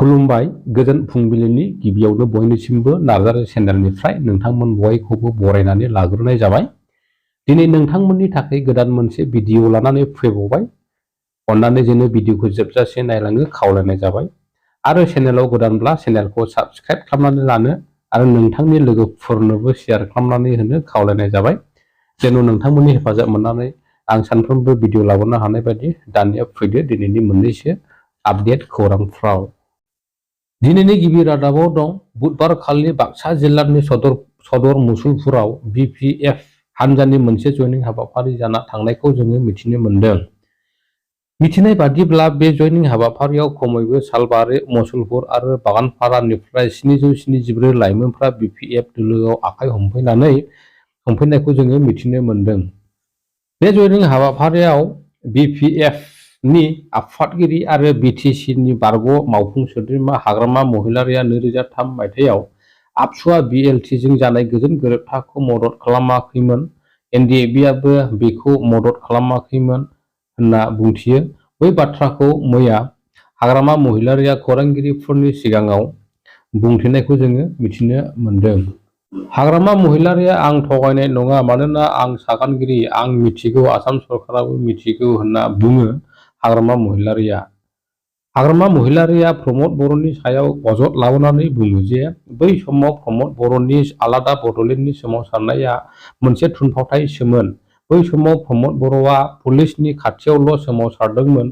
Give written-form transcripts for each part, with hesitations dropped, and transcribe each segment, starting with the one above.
खुलुमबाय गोजोन फुंबिलिनि गिबियावनो बयनिसिमबो नार्जारि चेनेलनिफ्राय नोंथांमोन बयखौबो बरायनानै लाग्रोनाय जाबाय। दिनै नोंथांमोननि थाखाय गोदान मोनसे भिडिअ लानानै फैबावबाय। अन्नानै जोंनो भिडिअखौ जोबजासे नायलांनो खावलायनाय जाबाय आरो चेनेलाव गोदानब्ला चेनेलखौ साबस्क्राइब खालामनानै लानो आरो नोंथांनि लोगोफोरनोबो शेयार खालामनानै होनो खावलायनाय जाबाय। जेन' नोंथांमोननि हेफाजाब मोननानै आं सानफ्रोमबो भिडिअ लाबोनो हानाय बायदि दानिया फैदो दिनैनि मोननैसो आपडेट खौरांफ्राव। दिनैनि गिबि रादाबाव दं बुधबार खालि बाक्सा जिल्लानि सदर मुसलपुराव BPF हानजानि मोनसे जयनिं हाबाफारि जाना थांनायखौ जोङो मिथिनो मोन्दों। मिथिनाय बादिब्ला बे जयनिं हाबाफारियाव खमैबो सालबारि, मुसलपुर आरो बागानपारानिफ्राय 774 लाइमोनफ्रा BPF दोलोआव आखाइ हमफैनायखौ जोङो मिथिनो मोन्दों। बे जयनिं हाबाफारियाव BPF नि आफादगिरि आरो BTC-नि बारग' मावफुं सोद्रोमा हाग्रामा महिलारीआ 2003 मायथाइयाव आबसुआ BLT-जों जानाय गोजोन गोरोबथाखौ मदद खालामाखैमोन, NDFB-आबो बेखौ मदद खालामाखैमोन होनना बुंथियो। बै बाथ्राखौ मैया हाग्रामा महिलारीआ खौरांगिरिफोरनि सिगाङाव बुंथिनायखौ जोङो मिथिनो मोन्दों। हाग्रामा महिलारीआ आं थगायनाय नङा मानोना आं सागानगिरि, आं मिथिगौ, आसाम सरकाराबो मिथिगौ होनना बुङो हाग्रामा महिलारीआ। हाग्रामा महिलारीआ प्रमद बर'नि सायाव अजद लाबोनानै बुङो जे बै समाव प्रमद बर'नि आलादा बड'लेण्डनि सोमावसारनाया मोनसे थुनफावथायसोमोन। बै समाव प्रमद बर'आ पुलिसनि खाथियावल' सोमावसारदोंमोन।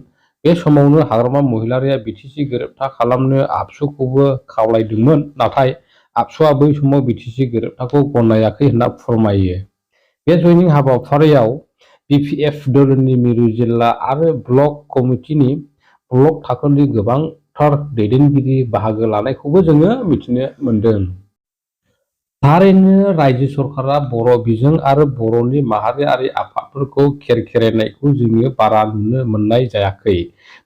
बे समावनो हाग्रामा महिलारीआ BTC गोरोबथा खालामनो आबसुखौबो खावलायदोंमोन, नाथाय आबसुआ बै समाव BTC गोरोबथाखौ गनायाखै होनना फोरमायो। बे जयनिं हाबाफारियाव BPF दोलोनि मिरु जिल्ला आरो ब्लक कमिटिनि ब्लक थाखोनि गोबांथार दैदेनगिरि बाहागो लानायखौबो जोङो मिथिनो मोन्दों। थारैनो रायजो सरकारा बर' बिजों आरो बर'नि माहारियारि आफादफोरखौ खेरखेरायनायखौ जोङो बारा नुनो मोननाय जायाखै।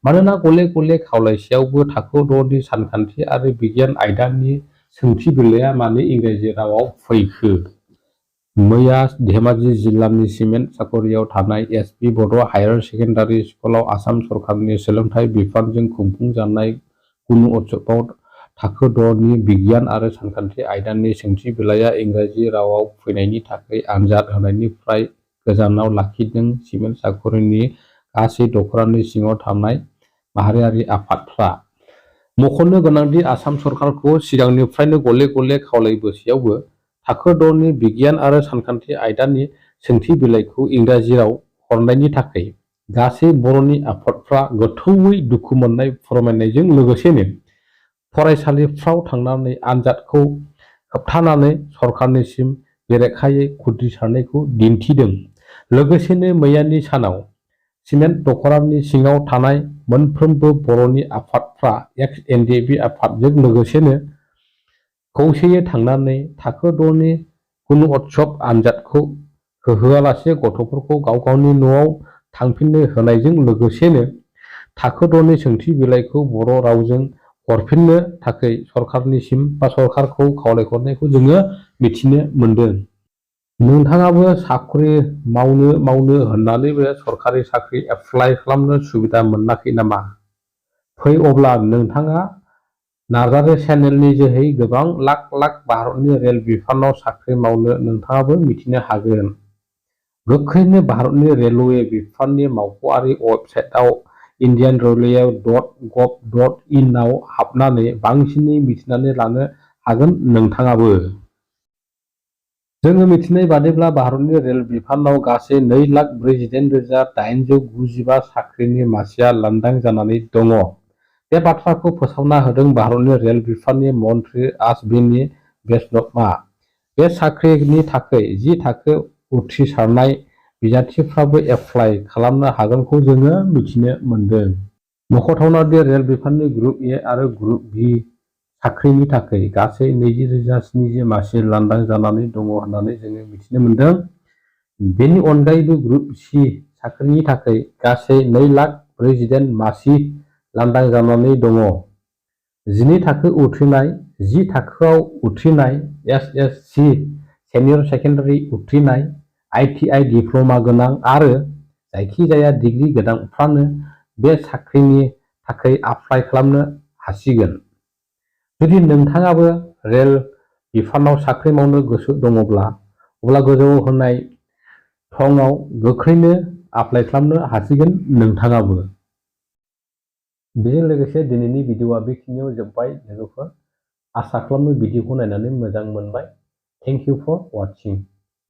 मानोना गले गले खावलायसेयावबो थाखो 6 नि सानखान्थि आरो बिगियान आयदानि सोंथि बिलाइया मानो इंराजि रावाव फैखो? मैया धेमाजि जिल्लानि सिमेन्ट साखरियाव थानाय SP बड' हायार सेकेन्डारि स्कुलाव आसाम सरकारनि सोलोंथाइ बिफानजों खुंफुंजानाय गुनउत्सबआव थाखो 6 नि बिगियान आरो सानखान्थि आयदानि सोंथि बिलाइया इंराजि रावाव फैनायनि थाखाय आनजाद होनायनिफ्राय गोजानाव लाखिदों सिमेन्ट साखरिनि गासै दख'रानि सिङाव थानाय माहारियारि आफादफ्रा। मख'नो गोनांदि आसाम सरकारखौ सिगांनिफ्रायनो गले गले खावलायबोसेयावबो थाखो 6 नि बिगियान आरो सानखान्थि आयदानि सोंथि बिलाइखौ इंराजि राव हरनायनि थाखाय गासै बर'नि आफादफ्रा गोथौयै दुखु मोननाय फोरमायनायजों लोगोसेनो फरायसालिफ्राव थांनानै आनजादखौ होबथानानै सरकारनिसिम बेरेखायै खुद्रिसारनायखौ दिन्थिदों। लोगोसेनो मैयानि सानाव सिमेन्ट दख'रानि सिङाव थानाय मोनफ्रोमबो बर'नि आफादफ्रा ex-NDFB आफादजों लोगोसेनो खौसेयै थांनानै थाखो 6 नि गुनउत्सब आनजादखौ होहोआलासे गथ'फोरखौ गाव गावनि न'आव थांफिननो होनायजों लोगोसेनो थाखो 6 नि सोंथि बिलाइखौ बर' रावजों हरफिननो थाखाय सरकारखौ खावलायहरनायखौ जोङो मिथिनो मोन्दों। नोंथाङाबो साख्रि मावनो होननानैबो सरकारि साख्रि एप्लाइ खालामनो सुबिदा मोनाखै नामा? फै अब्ला नोंथाङा नार्जारि चेनेलनि जोहै गोबां लाख लाख भारतनि रेल बिफानाव साख्रि मावनो नोंथाङाबो मिथिनो हागोन। गोख्रैनो भारतनि रेलवे बिफाननि मावख'आरि वेबसाइटआव indianrailway.gov.in आव हाबनानै बांसिनै मिथिनानै लानो हागोन नोंथाङाबो। जोङो मिथिनाय बादिब्ला भारतनि रेल बिफानाव गासै 2,48,895 साख्रिनि मासिया लांदां जानानै दङ। बे बाथ्राखौ फोसावना होदों भारतनि रेल बिफाननि मन्थ्रि अश्विनी वैष्णवआ। बे साख्रिनि थाखाय 10 थाखो उथ्रिसारनाय बिजाथिफ्राबो एप्लाइ खालामनो हागोनखौ जोङो मिथिनो मोन्दों। मख'थावना दि रेल बिफाननि ग्रुप ए आरो ग्रुप बि साख्रिनि थाखाय गासै 20,070 मासि लांदां जानानै दङ होननानै जोङो मिथिनो मोन्दों। बेनि अनगायैबो ग्रुप सि साख्रिनि थाखाय गासै 2,48,000 मासि लांदां जानानै दङ। 12 थाखो उथ्रिनाय, 10 थाखोआव उथ्रिनाय, SSC सेनियर सेकेन्डारि उथ्रिनाय, ITI डिप्ल'मा गोनां आरो जायखिजाया डिग्री गोनांफ्रानो बे साख्रिनि थाखाय एप्लाइ खालामनो हासिगोन। जुदि नोंथाङाबो रेल बिफानाव साख्रि मावनो गोसो दङब्ला अब्ला गोजौआव होनाय थंआव गोख्रैनो एप्लाइ खालामनो हासिगोन नोंथाङाबो। बेजों लोगोसे दिनैनि भिडिअआ बेखिनियाव जोब्बाय लोगोफोर। आसा खालामो भिडिअखौ नायनानै मोजां मोनबाय। Thank you for वाचिं।